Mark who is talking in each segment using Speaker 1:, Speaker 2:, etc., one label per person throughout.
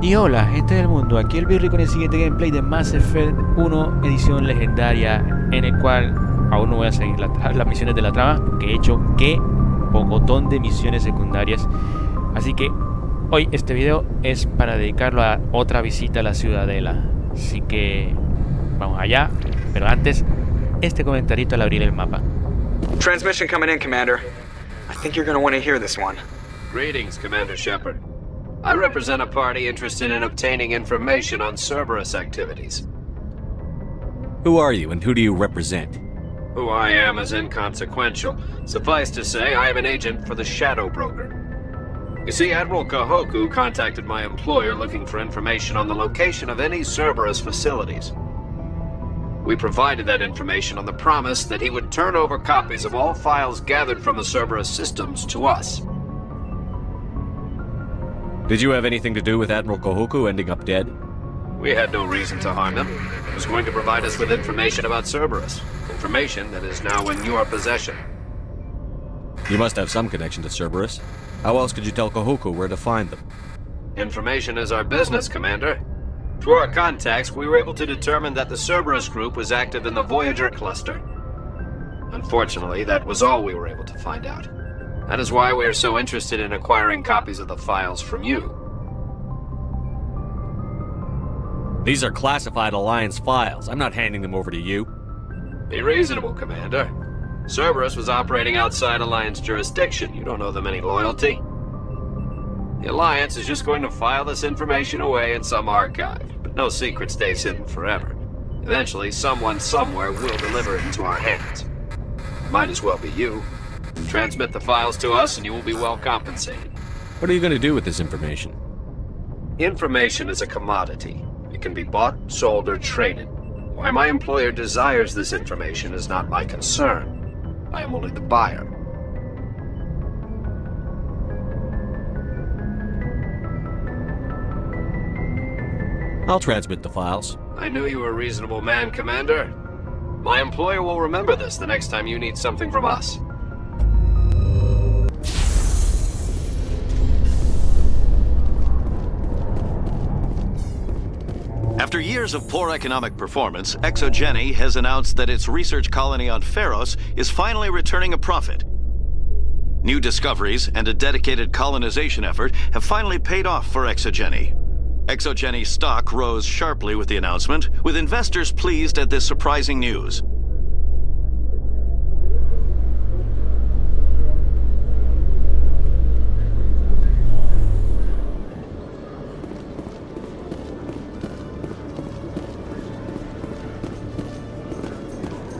Speaker 1: Y hola gente del mundo, aquí el Birri con el siguiente gameplay de Mass Effect 1 edición legendaria, en el cual aún no voy a seguir las misiones de la trama, que he hecho que pocotón de misiones secundarias. Así que hoy este video es para dedicarlo a otra visita a la ciudadela. Así que vamos allá, pero antes este comentarito al abrir el mapa.
Speaker 2: Transmission coming in, Commander. I think you're going to want to hear this one.
Speaker 3: Greetings, Commander Shepard. I represent a party interested in obtaining information on Cerberus activities.
Speaker 4: Who are you and who do you represent?
Speaker 3: Who I am is inconsequential. Suffice to say, I am an agent for the Shadow Broker. You see, Admiral Kahoku contacted my employer looking for information on the location of any Cerberus facilities. We provided that information on the promise that he would turn over copies of all files gathered from the Cerberus systems to us.
Speaker 4: Did you have anything to do with Admiral Kahoku ending up dead?
Speaker 3: We had no reason to harm him. He was going to provide us with information about Cerberus. Information that is now in your possession.
Speaker 4: You must have some connection to Cerberus. How else could you tell Kahoku where to find them?
Speaker 3: Information is our business, Commander. Through our contacts, we were able to determine that the Cerberus group was active in the Voyager cluster. Unfortunately, that was all we were able to find out. That is why we are so interested in acquiring copies of the files from you.
Speaker 4: These are classified Alliance files. I'm not handing them over to you.
Speaker 3: Be reasonable, Commander. Cerberus was operating outside Alliance jurisdiction. You don't owe them any loyalty. The Alliance is just going to file this information away in some archive, but no secret stays hidden forever. Eventually, someone somewhere will deliver it into our hands. Might as well be you. Transmit the files to us and you will be well compensated.
Speaker 4: What are you going to do with this information?
Speaker 3: Information is a commodity. It can be bought, sold, or traded. Why my employer desires this information is not my concern. I am only the buyer.
Speaker 4: I'll transmit the files.
Speaker 3: I knew you were a reasonable man, Commander. My employer will remember this the next time you need something from us.
Speaker 5: After years of poor economic performance, Exogeny has announced that its research colony on Pharos is finally returning a profit. New discoveries and a dedicated colonization effort have finally paid off for Exogeny. Exogeny's stock rose sharply with the announcement, with investors pleased at this surprising news.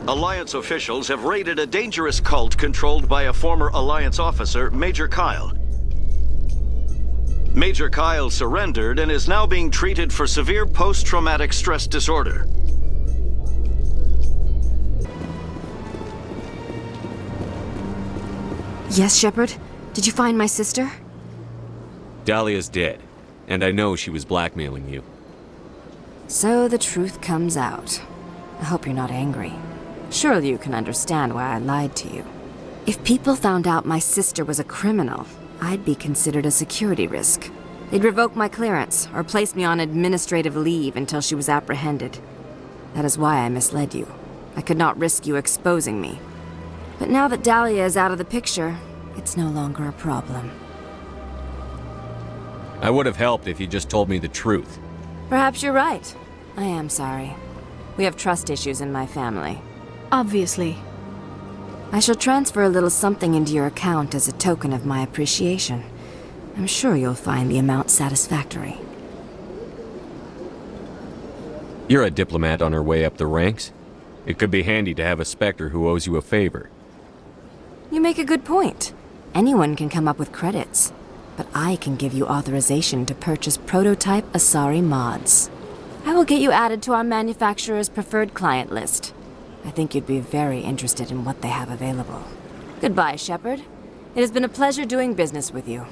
Speaker 5: Alliance officials have raided a dangerous cult controlled by a former Alliance officer, Major Kyle. Major Kyle surrendered and is now being treated for severe post-traumatic stress disorder.
Speaker 6: Yes, Shepard? Did you find my sister?
Speaker 4: Dahlia's dead, and I know she was blackmailing you.
Speaker 6: So the truth comes out. I hope you're not angry. Surely you can understand why I lied to you. If people found out my sister was a criminal, I'd be considered a security risk. They'd revoke my clearance or place me on administrative leave until she was apprehended. That is why I misled you. I could not risk you exposing me. But now that Dahlia is out of the picture, it's no longer a problem.
Speaker 4: I would have helped if you just told me the truth.
Speaker 6: Perhaps you're right. I am sorry. We have trust issues in my family.
Speaker 7: Obviously.
Speaker 6: I shall transfer a little something into your account as a token of my appreciation. I'm sure you'll find the amount satisfactory.
Speaker 4: You're a diplomat on her way up the ranks. It could be handy to have a Spectre who owes you a favor.
Speaker 6: You make a good point. Anyone can come up with credits. But I can give you authorization to purchase prototype Asari mods. I will get you added to our manufacturer's preferred client list. I think you'd be very interested in what they have available. Goodbye, Shepard. It has been a pleasure doing business with you.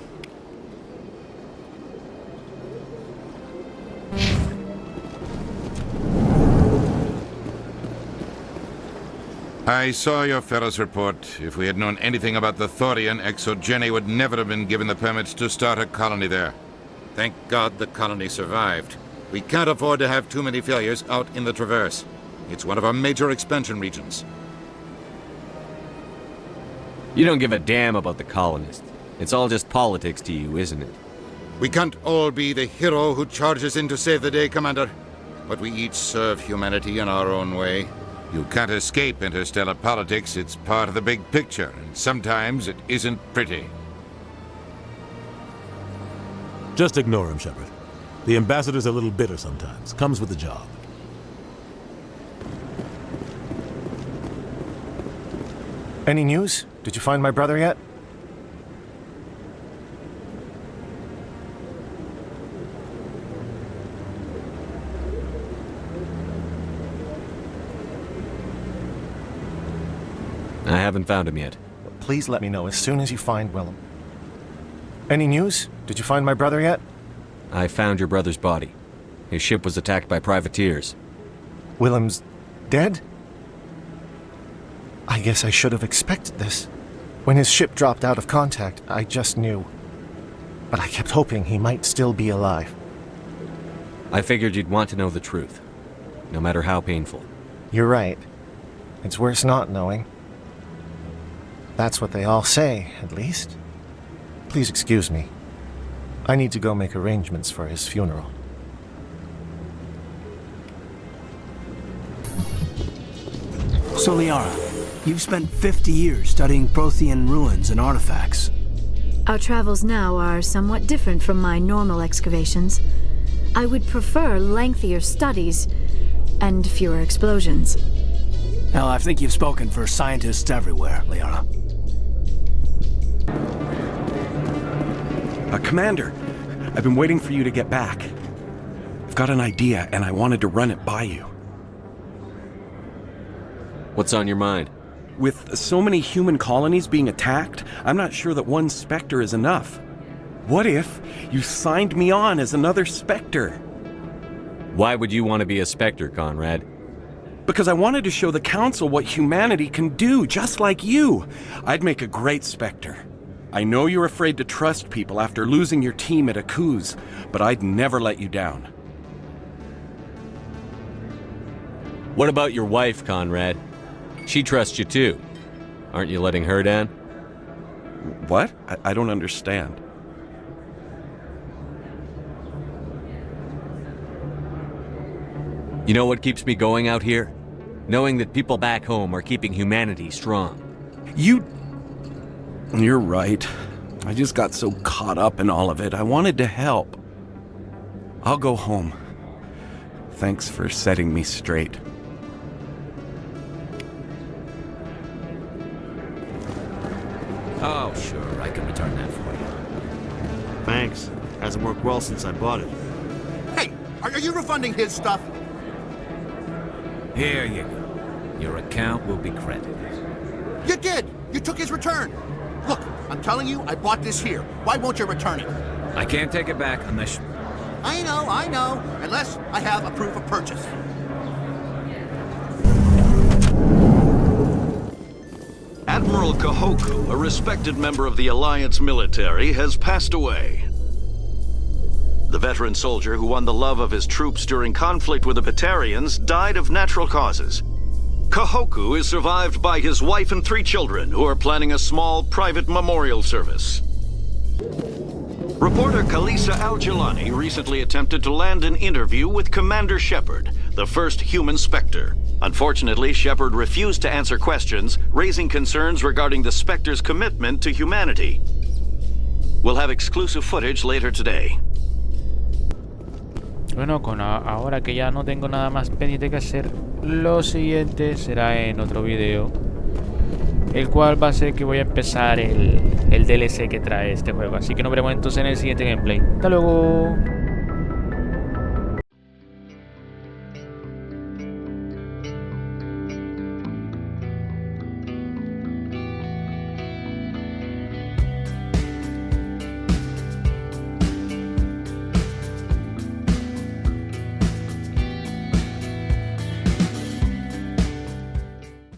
Speaker 8: I saw your Pharos report. If we had known anything about the Thorian, Exogeny would never have been given the permits to start a colony there. Thank God the colony survived. We can't afford to have too many failures out in the Traverse. It's one of our major expansion regions.
Speaker 4: You don't give a damn about the colonists. It's all just politics to you, isn't it?
Speaker 8: We can't all be the hero who charges in to save the day, Commander. But we each serve humanity in our own way. You can't escape interstellar politics. It's part of the big picture, and sometimes it isn't pretty.
Speaker 7: Just ignore him, Shepard. The ambassador's a little bitter sometimes. Comes with the job.
Speaker 9: Any news? Did you find my brother yet?
Speaker 4: I haven't found him yet.
Speaker 9: Please let me know as soon as you find Willem. Any news? Did you find my brother yet?
Speaker 4: I found your brother's body. His ship was attacked by privateers.
Speaker 9: Willem's dead? I guess I should have expected this. When his ship dropped out of contact, I just knew. But I kept hoping he might still be alive.
Speaker 4: I figured you'd want to know the truth, no matter how painful.
Speaker 9: You're right. It's worse not knowing. That's what they all say, at least. Please excuse me. I need to go make arrangements for his funeral.
Speaker 10: So, Liara, you've spent 50 years studying Prothean ruins and artifacts.
Speaker 11: Our travels now are somewhat different from my normal excavations. I would prefer lengthier studies and fewer explosions.
Speaker 10: Well, I think you've spoken for scientists everywhere, Liara.
Speaker 12: Commander, I've been waiting for you to get back. I've got an idea, and I wanted to run it by you.
Speaker 4: What's on your mind?
Speaker 12: With so many human colonies being attacked, I'm not sure that one Spectre is enough. What if you signed me on as another Spectre?
Speaker 4: Why would you want to be a Spectre, Conrad?
Speaker 12: Because I wanted to show the Council what humanity can do, just like you. I'd make a great Spectre. I know you're afraid to trust people after losing your team at ASUS, but I'd never let you down.
Speaker 4: What about your wife, Conrad? She trusts you too. Aren't you letting her down?
Speaker 12: What? I don't understand.
Speaker 4: You know what keeps me going out here? Knowing that people back home are keeping humanity strong.
Speaker 12: You're right. I just got so caught up in all of it. I wanted to help. I'll go home. Thanks for setting me straight.
Speaker 13: Oh, sure. I can return that for you. Thanks. Hasn't worked well since I bought it.
Speaker 14: Hey, are you refunding his stuff?
Speaker 13: Here you go. Your account will be credited.
Speaker 14: You did! You took his return! Look, I'm telling you, I bought this here. Why won't you return it?
Speaker 13: I can't take it back unless...
Speaker 14: I know. Unless I have a proof of purchase.
Speaker 5: Admiral Kahoku, a respected member of the Alliance military, has passed away. The veteran soldier who won the love of his troops during conflict with the Batarians died of natural causes. Kahoku is survived by his wife and 3 children, who are planning a small private memorial service. Reporter Kalisa Al-Jilani recently attempted to land an interview with Commander Shepard, the first human Spectre. Unfortunately, Shepard refused to answer questions, raising concerns regarding the Spectre's commitment to humanity. We'll have exclusive footage later today.
Speaker 1: Bueno, ahora que ya no tengo nada más pendiente que hacer, lo siguiente será en otro video, el cual va a ser que voy a empezar el DLC que trae este juego. Así que nos veremos entonces en el siguiente gameplay. ¡Hasta luego!